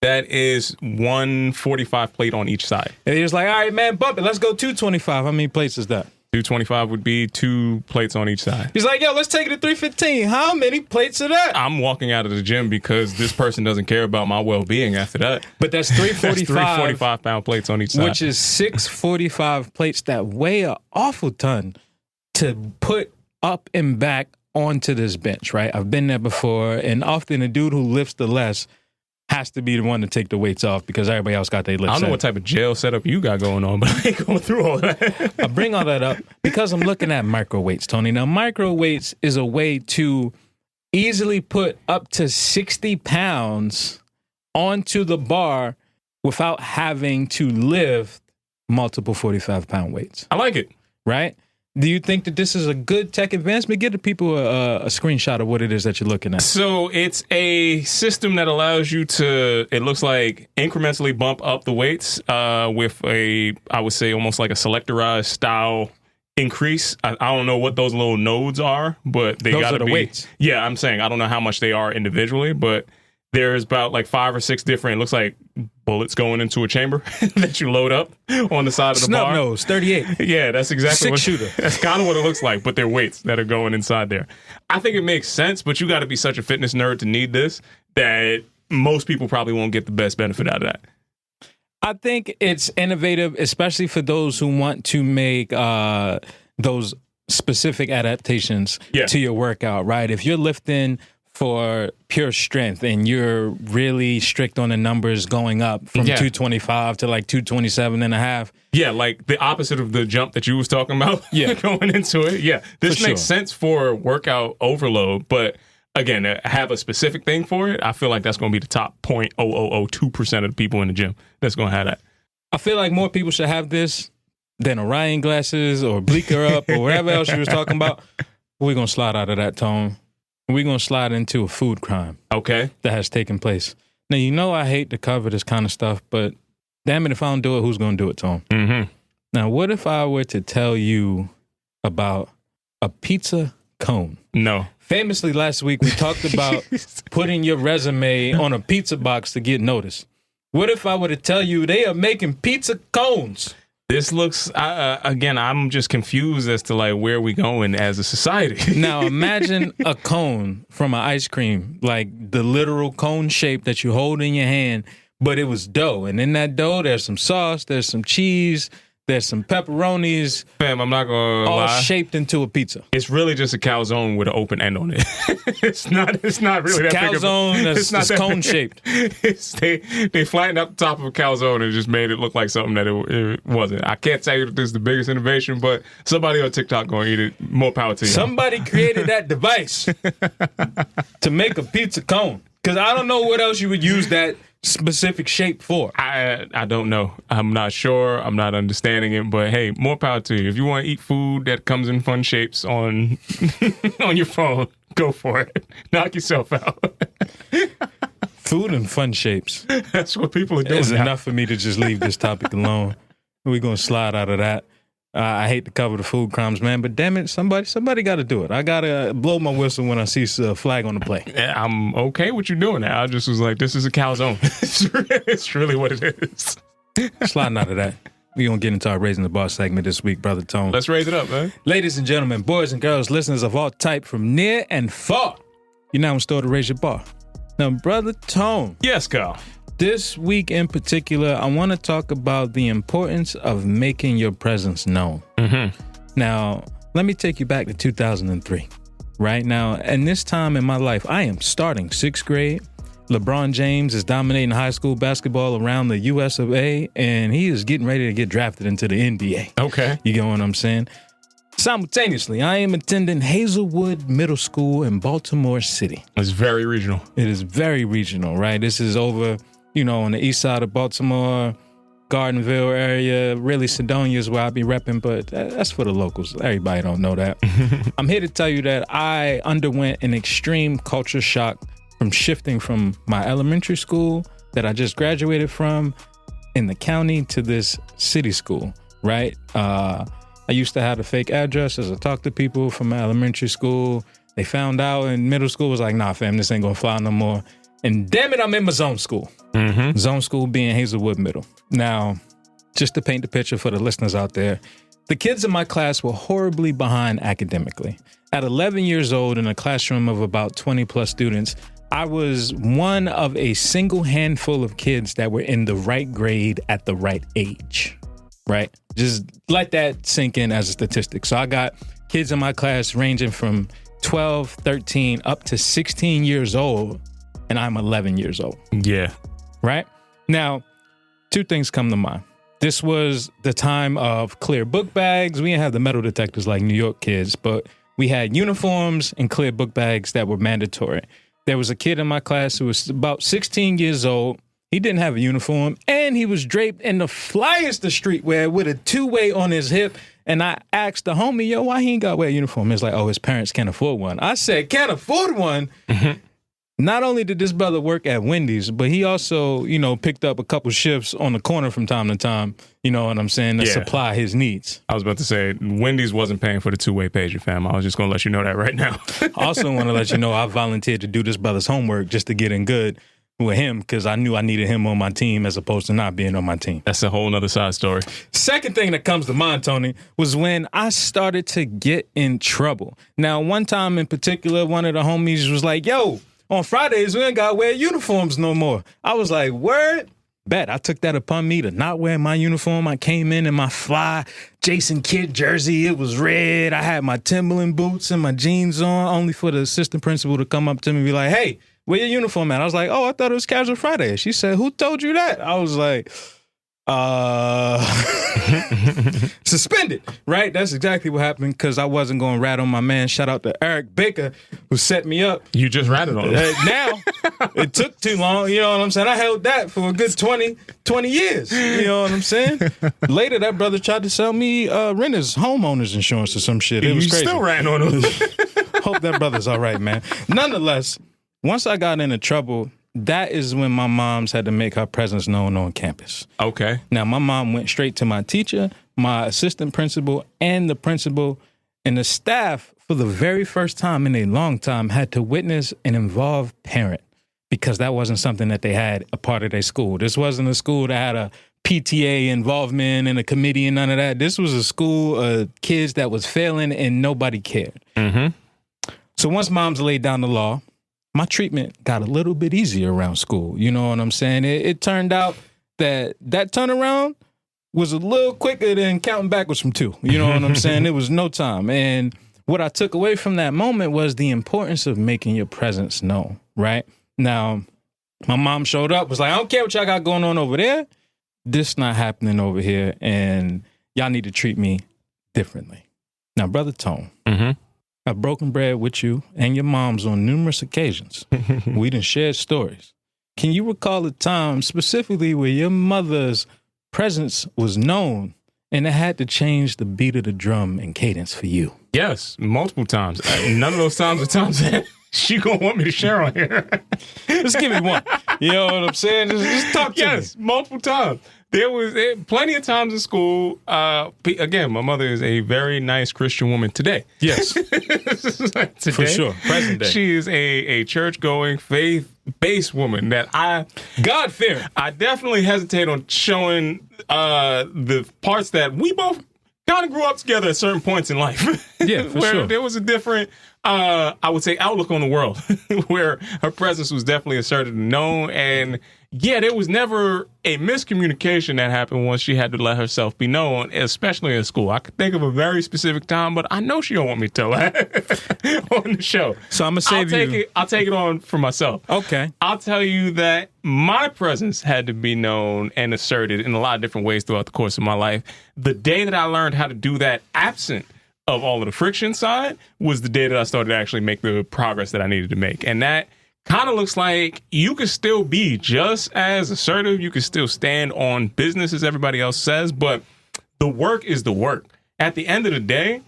That is 145 plate on each side. And he's like, all right, man, bump it. Let's go 225. How many plates is that? 225 would be 2 plates on each side. He's like, yo, let's take it to 315. How many plates are that? I'm walking out of the gym because this person doesn't care about my well-being after that. But that's 345. That's 3 45-pound plates on each side. Which is 645 plates that weigh an awful ton to put up and back onto this bench, right? I've been there before, and often the dude who lifts the less has to be the one to take the weights off because everybody else got their lifts. I don't know what type of jail setup you got going on, but I ain't going through all that. I bring all that up because I'm looking at micro weights, Tony. Now, micro weights is a way to easily put up to 60 pounds onto the bar without having to lift multiple 45-pound weights. I like it. Right? Do you think that this is a good tech advancement? Give the people a screenshot of what it is that you're looking at. So it's a system that allows you to, it looks like, incrementally bump up the weights with a, I would say, almost like a selectorized style increase. I don't know what those little nodes are, but they got to be. Weights. Yeah, I'm saying I don't know how much they are individually, but there's about like 5 or 6 different, it looks like bullets going into a chamber that you load up on the side of the bar. Snub nose, 38. Yeah, that's exactly what shooter. That's kind of what it looks like, but they're weights that are going inside there. I think it makes sense, but you got to be such a fitness nerd to need this that most people probably won't get the best benefit out of that. I think it's innovative, especially for those who want to make those specific adaptations to your workout, right? If you're lifting for pure strength and you're really strict on the numbers going up from 225 to like 227 and a half. Yeah, like the opposite of the jump that you was talking about going into it. Yeah, this makes sense for workout overload, but again, have a specific thing for it. I feel like that's going to be the top 0.0002% of the people in the gym that's going to have that. I feel like more people should have this than Orion glasses or Bleaker Up or whatever else you was talking about. We're going to slide out of that, Tone. We're going to slide into a food crime. Okay. That has taken place. Now, you know I hate to cover this kind of stuff, but damn it, if I don't do it, who's going to do it, Tom? Mm-hmm. Now, what if I were to tell you about a pizza cone? No. Famously, last week, we talked about putting your resume on a pizza box to get noticed. What if I were to tell you they are making pizza cones? This looks, again, I'm just confused as to like where we going as a society. Now, imagine a cone from an ice cream, like the literal cone shape that you hold in your hand, but it was dough. And in that dough, there's some sauce, there's some cheese, there's some pepperonis. Fam, I'm not going to all lie. Shaped into a pizza. It's really just a calzone with an open end on it. It's not really that big of a calzone it's not that's cone shaped. They flattened up the top of a calzone and just made it look like something that it wasn't. I can't tell you that this is the biggest innovation, but somebody on TikTok going to eat it. More power to you. Somebody created that device to make a pizza cone. Because I don't know what else you would use that specific shape for. I don't know. I'm not sure. I'm not understanding it. But hey, more power to you. If you want to eat food that comes in fun shapes on on your phone, go for it. Knock yourself out. Food in fun shapes. That's what people are doing. It's now. enough for me to just leave this topic alone. We're going to slide out of that. I hate to cover the food crimes, man, but damn it, somebody got to do it. I got to blow my whistle when I see a flag on the play. I'm okay with you doing that. I just was like, this is a calzone. It's really what it is. Sliding out of that. We're going to get into our Raising the Bar segment this week, Brother Tone. Let's raise it up, man. Ladies and gentlemen, boys and girls, listeners of all type from near and far, you're now in store to raise your bar. Now, Brother Tone. Yes, Carl. This week in particular, I want to talk about the importance of making your presence known. Mm-hmm. Now, let me take you back to 2003. Right now, and this time in my life, I am starting 6th grade. LeBron James is dominating high school basketball around the US of A, and he is getting ready to get drafted into the NBA. Okay. You get what I'm saying? Simultaneously, I am attending Hazelwood Middle School in Baltimore City. It's very regional. It is very regional, right? This is over, on the east side of Baltimore, Gardenville area. Really, Sedonia is where I'll be repping, but that's for the locals. Everybody don't know that. I'm here to tell you that I underwent an extreme culture shock from shifting from my elementary school that I just graduated from in the county to this city school, right? I used to have a fake address as I talked to people from elementary school. They found out in middle school, was like, nah, fam, this ain't gonna fly no more. And damn it, I'm in my zone school. Zone school being Hazelwood Middle. Now, just to paint the picture for the listeners out there, the kids in my class were horribly behind academically. At 11 years old in a classroom of about 20 plus students, I was one of a single handful of kids that were in the right grade at the right age, right? Just let that sink in as a statistic. So I got kids in my class ranging from 12, 13, up to 16 years old, and I'm 11 years old. Yeah. Right? Now, two things come to mind. This was the time of clear book bags. We didn't have the metal detectors like New York kids, but we had uniforms and clear book bags that were mandatory. There was a kid in my class who was about 16 years old. He didn't have a uniform, and he was draped in the flyest of streetwear with a two-way on his hip. And I asked the homie, yo, why he ain't got to wear a uniform? He's like, oh, his parents can't afford one. I said, can't afford one? Not only did this brother work at Wendy's, but he also, picked up a couple shifts on the corner from time to time, you know what I'm saying, to supply his needs. I was about to say, Wendy's wasn't paying for the two-way pager, fam. I was just going to let you know that right now. Also want to let you know I volunteered to do this brother's homework just to get in good with him because I knew I needed him on my team as opposed to not being on my team. That's a whole nother side story. Second thing that comes to mind, Tony, was when I started to get in trouble. Now, one time in particular, one of the homies was like, yo, on Fridays, we ain't got to wear uniforms no more. I was like, word? Bet. I took that upon me to not wear my uniform. I came in my fly Jason Kidd jersey. It was red. I had my Timberland boots and my jeans on, only for the assistant principal to come up to me and be like, hey, where your uniform at? I was like, oh, I thought it was Casual Friday. She said, who told you that? I was like, suspended, right? That's exactly what happened because I wasn't going to rat on my man. Shout out to Eric Baker who set me up. You just ratted on him. Now, it took too long. You know what I'm saying? I held that for a good 20 years. You know what I'm saying? Later, that brother tried to sell me renter's homeowner's insurance or some shit. It was crazy. You still ratting on him. Hope that brother's all right, man. Nonetheless, once I got into trouble, that is when my mom's had to make her presence known on campus. Okay. Now, my mom went straight to my teacher, my assistant principal, and the principal, and the staff, for the very first time in a long time, had to witness an involved parent because that wasn't something that they had a part of their school. This wasn't a school that had a PTA involvement and a committee and none of that. This was a school of kids that was failing and nobody cared. So once moms laid down the law, my treatment got a little bit easier around school. You know what I'm saying? It turned out that turnaround was a little quicker than counting backwards from 2. You know what I'm saying? It was no time. And what I took away from that moment was the importance of making your presence known, right? Now, my mom showed up, was like, I don't care what y'all got going on over there. This not happening over here, and y'all need to treat me differently. Now, Brother Tone, I've broken bread with you and your moms on numerous occasions. We done shared stories. Can you recall a time specifically where your mother's presence was known and it had to change the beat of the drum and cadence for you? Yes, multiple times. None of those times are times that she gonna want me to share on here. Just give me one. You know what I'm saying? Just talk to me. Yes, multiple times. There was plenty of times in school. Again, my mother is a very nice Christian woman today. Yes. Today, for sure. Present day. She is a church-going, faith-based woman that God-fearing. I definitely hesitate on showing the parts that we both kind of grew up together at certain points in life. Yeah, for where sure. There was a different, I would say, outlook on the world where her presence was definitely asserted and known. And yeah, there was never a miscommunication that happened once she had to let herself be known, especially in school. I could think of a very specific time, but I know she don't want me to tell that on the show. So I'm going to save you. I'll take it on for myself. Okay. I'll tell you that my presence had to be known and asserted in a lot of different ways throughout the course of my life. The day that I learned how to do that absent of all of the friction side was the day that I started to actually make the progress that I needed to make. And that kind of looks like you could still be just as assertive. You could still stand on business as everybody else says, but the work is the work. At the end of the day,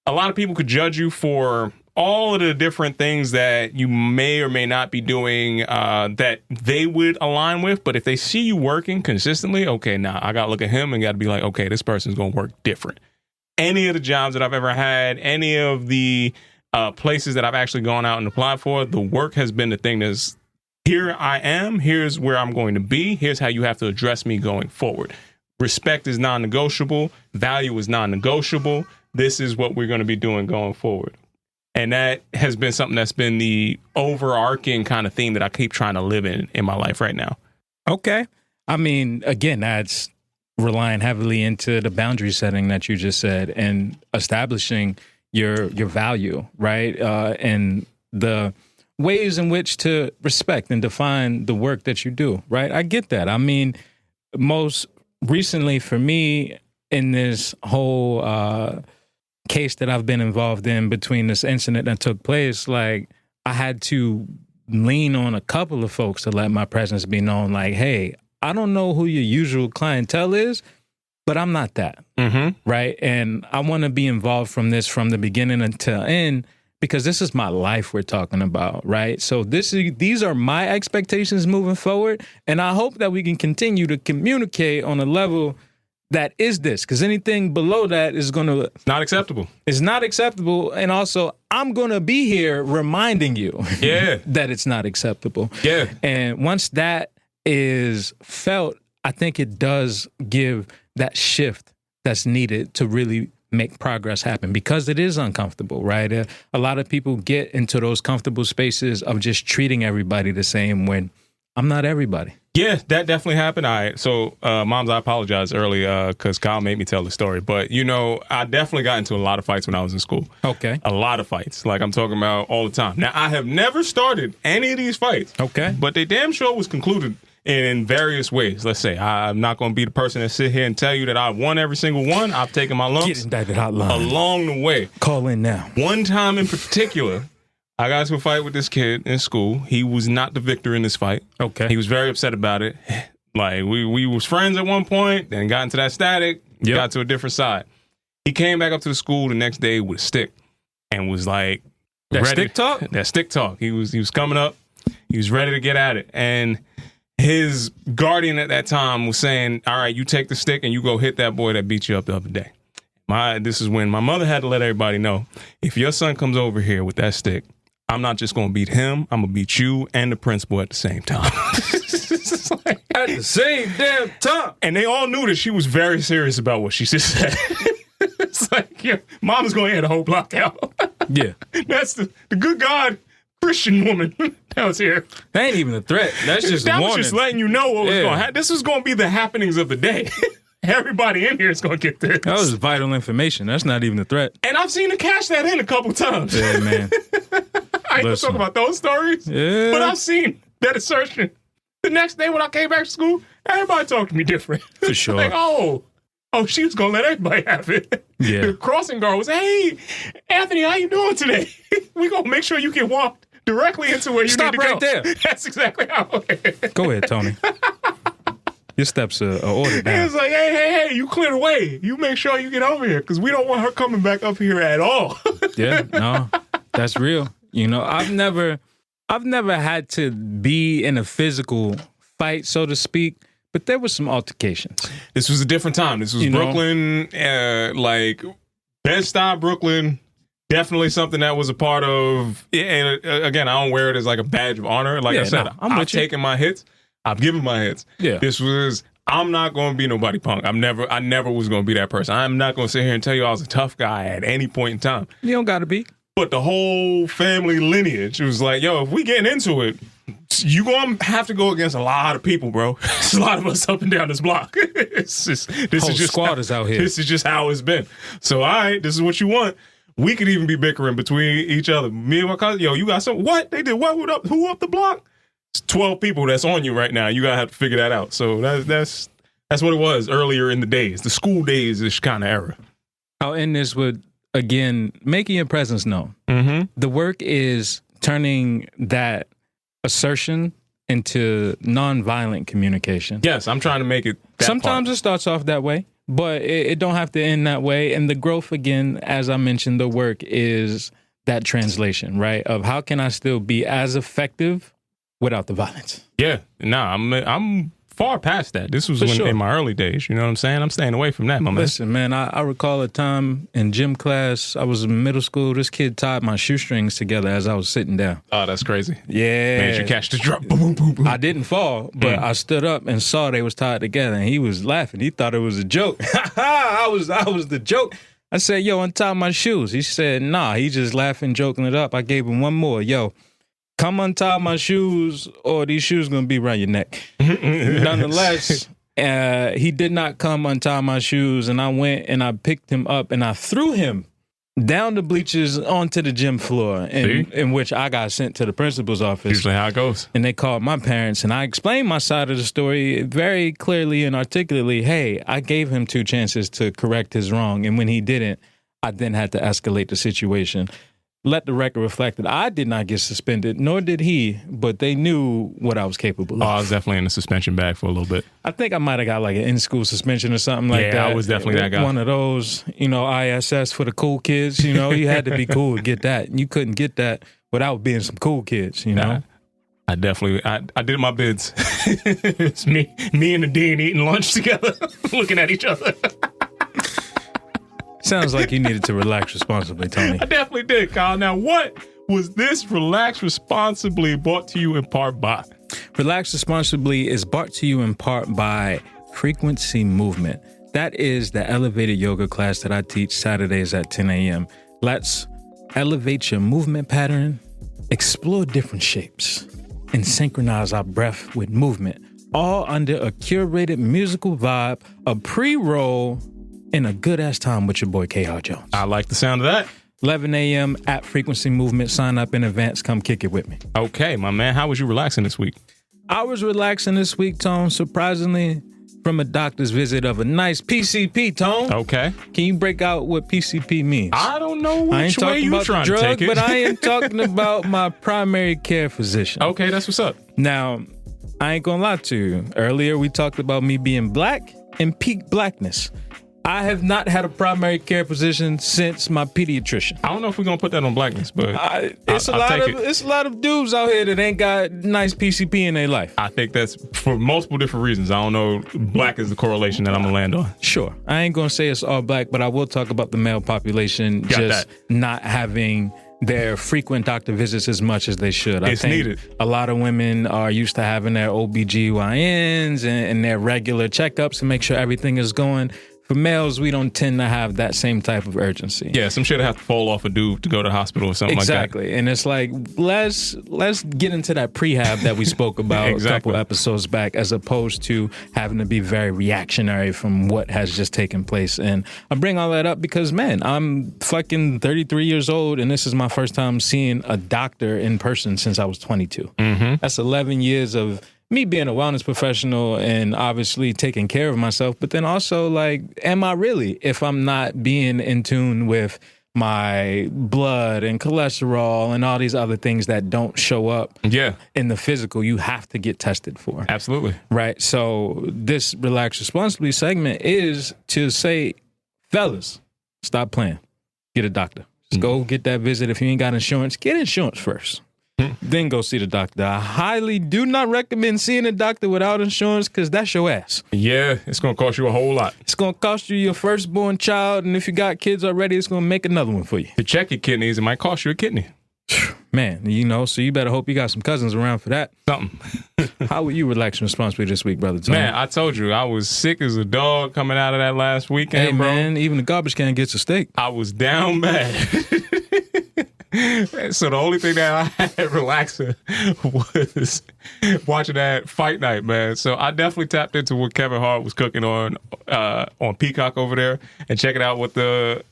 a lot of people could judge you for all of the different things that you may or may not be doing that they would align with. But if they see you working consistently, okay, now I got to look at him and got to be like, okay, this person's going to work different. any of the jobs that I've ever had, any of the places that I've actually gone out and applied for, the work has been the thing that's, here I am, here's where I'm going to be, here's how you have to address me going forward. Respect is non-negotiable, value is non-negotiable. This is what we're going to be doing going forward. And that has been something that's been the overarching kind of theme that I keep trying to live in my life right now. Okay. I mean, again, that's relying heavily into the boundary setting that you just said and establishing your value, right? And the ways in which to respect and define the work that you do, right? I get that. I mean, most recently for me in this whole case that I've been involved in between this incident that took place, like I had to lean on a couple of folks to let my presence be known. Like, hey, I don't know who your usual clientele is, but I'm not that, right? And I want to be involved from the beginning until end, because this is my life we're talking about, right? So these are my expectations moving forward, and I hope that we can continue to communicate on a level that is this, because anything below that is going to... Not acceptable. It's not acceptable, and also I'm going to be here reminding you that it's not acceptable. Yeah. And once that is felt, I think it does give that shift that's needed to really make progress happen, because it is uncomfortable, right? A lot of people get into those comfortable spaces of just treating everybody the same when I'm not everybody. Yeah, that definitely happened. All right. So, Moms, I apologize early because Kyle made me tell the story. But, you know, I definitely got into a lot of fights when I was in school. Okay. A lot of fights. Like I'm talking about all the time. Now, I have never started any of these fights. Okay. But they damn sure was concluded in various ways. Let's say I'm not going to be the person that sit here and tell you that I've won every single one. I've taken my lumps along the way. Call in now. One time in particular, I got into a fight with this kid in school. He was not the victor in this fight. Okay. He was very upset about it. Like, we was friends at one point, then got into that static, got to a different side. He came back up to the school the next day with a stick and was like... That stick talk? That stick talk. He was coming up. He was ready to get at it. And his guardian at that time was saying, all right, you take the stick and you go hit that boy that beat you up the other day. This is when my mother had to let everybody know, if your son comes over here with that stick, I'm not just going to beat him. I'm going to beat you and the principal at the same time. Like, at the same damn time. And they all knew that she was very serious about what she just said. It's like, yeah, Mama's going to hear the whole block out. Yeah. That's the good God Christian woman that was here. That ain't even a threat. That's just a warning. That was just letting you know what was going to happen. This was going to be the happenings of the day. Everybody in here is going to get this. That was vital information. That's not even a threat. And I've seen her cash that in a couple times. Yeah, man. I ain't gonna talk about those stories, but I've seen that assertion. The next day when I came back to school, everybody talked to me different. For sure. Like, oh, she was gonna let everybody have it. Yeah. The crossing guard was, hey, Anthony, how you doing today? We gonna make sure you get walked directly into where you Stop need to right go. there. That's exactly how it went. Go ahead, Tony. Your steps are ordered down. He was like, hey, you clear the way. You make sure you get over here because we don't want her coming back up here at all. Yeah, no, that's real. You know, I've never had to be in a physical fight, so to speak, but there was some altercations. This was a different time. This was Brooklyn, like Bed-Stuy, Brooklyn. Definitely something that was a part of. And again, I don't wear it as like a badge of honor. Like I said, I've taken my hits. I've given my hits. Yeah. This was, I'm not going to be nobody punk. I never was going to be that person. I'm not going to sit here and tell you I was a tough guy at any point in time. You don't got to be. But the whole family lineage was like, yo, if we getting into it, you going to have to go against a lot of people, bro. There's a lot of us up and down this block. This is just squad is out here. This is just how it's been. So, all right, this is what you want. We could even be bickering between each other. Me and my cousin, yo, you got some, what? They did what? Who up the block? It's 12 people that's on you right now. You got to have to figure that out. So that's what it was earlier in the days, the school days-ish kind of era. I'll end this with, again, making your presence known. Mm-hmm. The work is turning that assertion into nonviolent communication. Yes, I'm trying to make it that Sometimes part. it starts off that way, but it don't have to end that way. And the growth, again, as I mentioned, the work is that translation, right? Of how can I still be as effective without the violence? Yeah, I'm far past that. This was Sure. in my early days. You know what I'm saying? I'm staying away from that, my man. Listen, man, I recall a time in gym class. I was in middle school. This kid tied my shoestrings together as I was sitting down. Oh, that's crazy. Yeah. Man, you catch the drop. Boom, boom, boom, boom. I didn't fall, but I stood up and saw they was tied together, and he was laughing. He thought it was a joke. I was the joke. I said, yo, untie my shoes. He said, nah. He just laughing, joking it up. I gave him one more. Yo, come untie my shoes, or these shoes gonna be around your neck. Nonetheless, he did not come untie my shoes, and I went and I picked him up and I threw him down the bleachers onto the gym floor, in which I got sent to the principal's office. Usually how it goes. And they called my parents, and I explained my side of the story very clearly and articulately. Hey, I gave him 2 chances to correct his wrong, and when he didn't, I then had to escalate the situation. Let the record reflect that I did not get suspended, nor did he, but they knew what I was capable of. Oh, I was definitely in the suspension bag for a little bit. I think I might have got like an in-school suspension or something like that. Yeah, I was definitely that guy. One of those, ISS for the cool kids, you had to be cool to get that. You couldn't get that without being some cool kids, Nah, I definitely, I did my bids. It's me and the dean eating lunch together, looking at each other. Sounds like you needed to relax responsibly, Tony. I definitely did, Kyle. Now, what was this Relax Responsibly brought to you in part by? Relax Responsibly is brought to you in part by Frequency Movement. That is the elevated yoga class that I teach Saturdays at 10 a.m. Let's elevate your movement pattern, explore different shapes, and synchronize our breath with movement, all under a curated musical vibe, a pre-roll, and a good-ass time with your boy, K.R. Jones. I like the sound of that. 11 a.m. at Frequency Movement. Sign up in advance. Come kick it with me. Okay, my man. How was you relaxing this week? I was relaxing this week, Tone, surprisingly, from a doctor's visit of a nice PCP, Tone. Okay. Can you break out what PCP means? I don't know I ain't which way talking you about trying the to drug, take it. but I am talking about my primary care physician. Okay, that's what's up. Now, I ain't gonna lie to you. Earlier, we talked about me being black and peak blackness. I have not had a primary care physician since my pediatrician. I don't know if we're gonna put that on blackness, but It's a lot of dudes out here that ain't got nice PCP in their life. I think that's for multiple different reasons. I don't know. Black is the correlation that I'm gonna land on. Sure, I ain't gonna say it's all black, but I will talk about the male population not having their frequent doctor visits as much as they should. I think needed. A lot of women are used to having their OBGYNs and their regular checkups to make sure everything is going. For males, we don't tend to have that same type of urgency. Yeah, some shit have to fall off a dude to go to the hospital or something like that. Exactly. And it's like, let's get into that prehab that we spoke about a couple episodes back, as opposed to having to be very reactionary from what has just taken place. And I bring all that up because, man, I'm fucking 33 years old, and this is my first time seeing a doctor in person since I was 22. Mm-hmm. That's 11 years of me being a wellness professional and obviously taking care of myself, but then also, like, am I really, if I'm not being in tune with my blood and cholesterol and all these other things that don't show up in the physical, you have to get tested for. Absolutely. Right. So this Relax Responsibly segment is to say, fellas, stop playing. Get a doctor. Just go get that visit. If you ain't got insurance, get insurance first. Then go see the doctor. I highly do not recommend seeing a doctor without insurance, because that's your ass. Yeah, it's going to cost you a whole lot. It's going to cost you your firstborn child, and if you got kids already, it's going to make another one for you. To check your kidneys, it might cost you a kidney. Man, so you better hope you got some cousins around for that. Something. How were you relaxing responsibly this week, brother Tony? Man, I told you, I was sick as a dog coming out of that last weekend, hey, bro. Man, even the garbage can gets a steak. I was down bad. So the only thing that I had relaxing was watching that fight night, man. So I definitely tapped into what Kevin Hart was cooking on Peacock over there, and checking out what the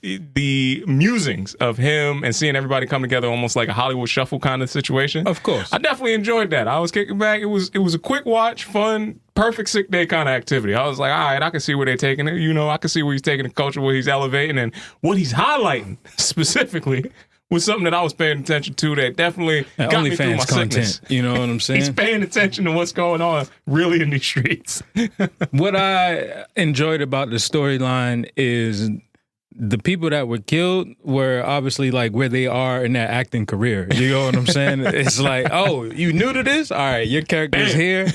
musings of him and seeing everybody come together, almost like a Hollywood shuffle kind of situation. Of course, I definitely enjoyed that. I was kicking back. It was a quick watch, fun, perfect sick day kind of activity. I was like, all right, I can see where they're taking it. I can see where he's taking the culture, where he's elevating, and what he's highlighting specifically was something that I was paying attention to that definitely got me through my sickness. You know what I'm saying? He's paying attention to what's going on really in these streets. What I enjoyed about the storyline is the people that were killed were obviously like where they are in their acting career. You know what I'm saying? It's like, oh, you new to this? All right, your character's here.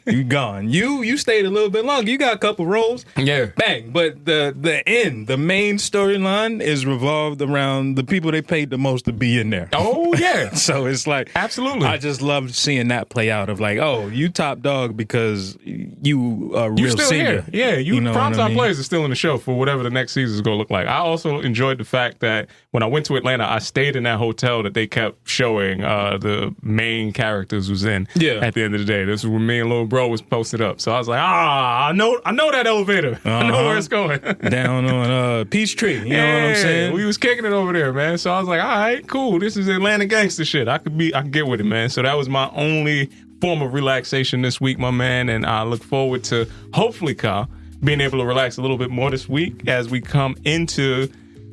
You gone. You stayed a little bit longer. You got a couple roles. Yeah. Bang. But the main storyline is revolved around the people they paid the most to be in there. Oh, yeah. So it's like, absolutely. I just loved seeing that play out of like, oh, you top dog because you are real still senior. Here. Yeah, you know primetime players are still in the show for whatever the next season is going to look like. I also enjoyed the fact that when I went to Atlanta, I stayed in that hotel that they kept showing the main characters was in. Yeah. At the end of the day, this is when me and little bro was posted up. So I was like, I know that elevator. I know where it's going. Down on Peachtree. You know what I'm saying? We was kicking it over there, man. So I was like, all right, cool. This is Atlanta gangster shit. I can get with it, man. So that was my only form of relaxation this week, my man. And I look forward to, hopefully, Kyle, being able to relax a little bit more this week as we come into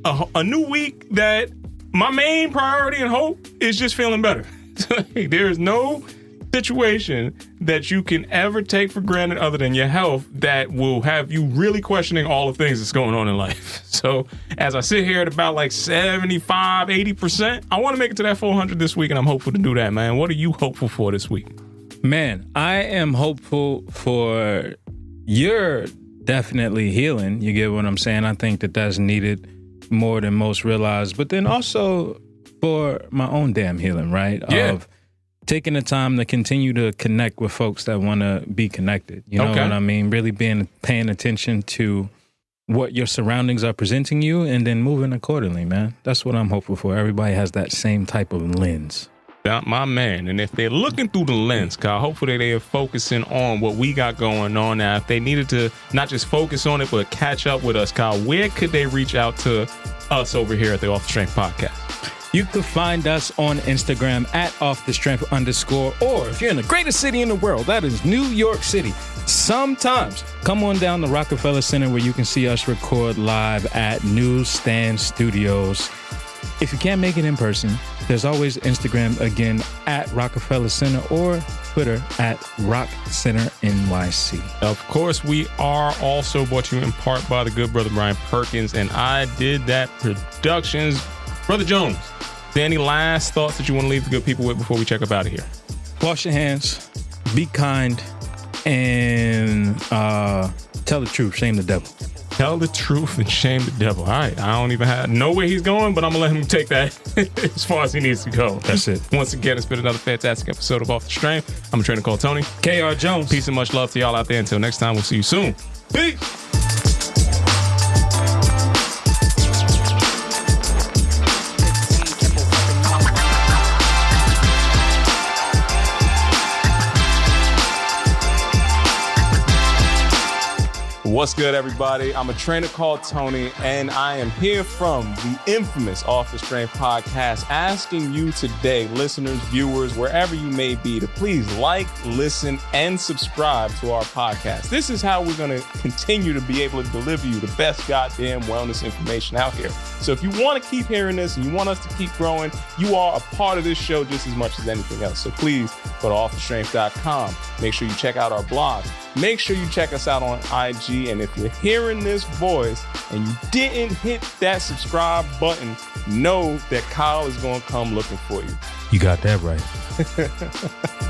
a new week that my main priority and hope is just feeling better. There is no situation that you can ever take for granted other than your health that will have you really questioning all the things that's going on in life. So as I sit here at about like 75, 80%, I want to make it to that 400 this week, and I'm hopeful to do that, man. What are you hopeful for this week? Man, I am hopeful for your definitely healing. You get what I'm saying? I think that that's needed more than most realize, but then also for my own damn healing, right? Yeah. Of taking the time to continue to connect with folks that want to be connected. You know what I mean? Really paying attention to what your surroundings are presenting you and then moving accordingly, man. That's what I'm hopeful for. Everybody has that same type of lens. My man. And if they're looking through the lens, Kyle, hopefully they are focusing on what we got going on now. If they needed to not just focus on it, but catch up with us, Kyle, where could they reach out to us over here at the Off the Strength Podcast? You can find us on Instagram at @offthestrength_, or if you're in the greatest city in the world, that is New York City. Sometimes come on down to Rockefeller Center where you can see us record live at Newsstand Studios. If you can't make it in person, there's always Instagram again at Rockefeller Center or Twitter at Rock Center NYC. Of course, we are also brought to you in part by the good brother Brian Perkins and I Did That Productions. Brother Jones, is there any last thoughts that you want to leave the good people with before we check up out of here? Wash your hands, be kind, and tell the truth, shame the devil. Tell the truth and shame the devil. All right, I don't even know where he's going, but I'm going to let him take that as far as he needs to go. That's it. Once again, it's been another fantastic episode of Off the Strength. I'm a trainer called Tony. KR Jones. Peace and much love to y'all out there. Until next time, we'll see you soon. Peace. What's good, everybody? I'm a trainer called Tony, and I am here from the infamous Off the Strength podcast, asking you today, listeners, viewers, wherever you may be, to please like, listen, and subscribe to our podcast. This is how we're going to continue to be able to deliver you the best goddamn wellness information out here. So if you want to keep hearing this and you want us to keep growing, you are a part of this show just as much as anything else. So please go to offthestrength.com. Make sure you check out our blog. Make sure you check us out on IG. And if you're hearing this voice and you didn't hit that subscribe button, know that Kyle is going to come looking for you. You got that right.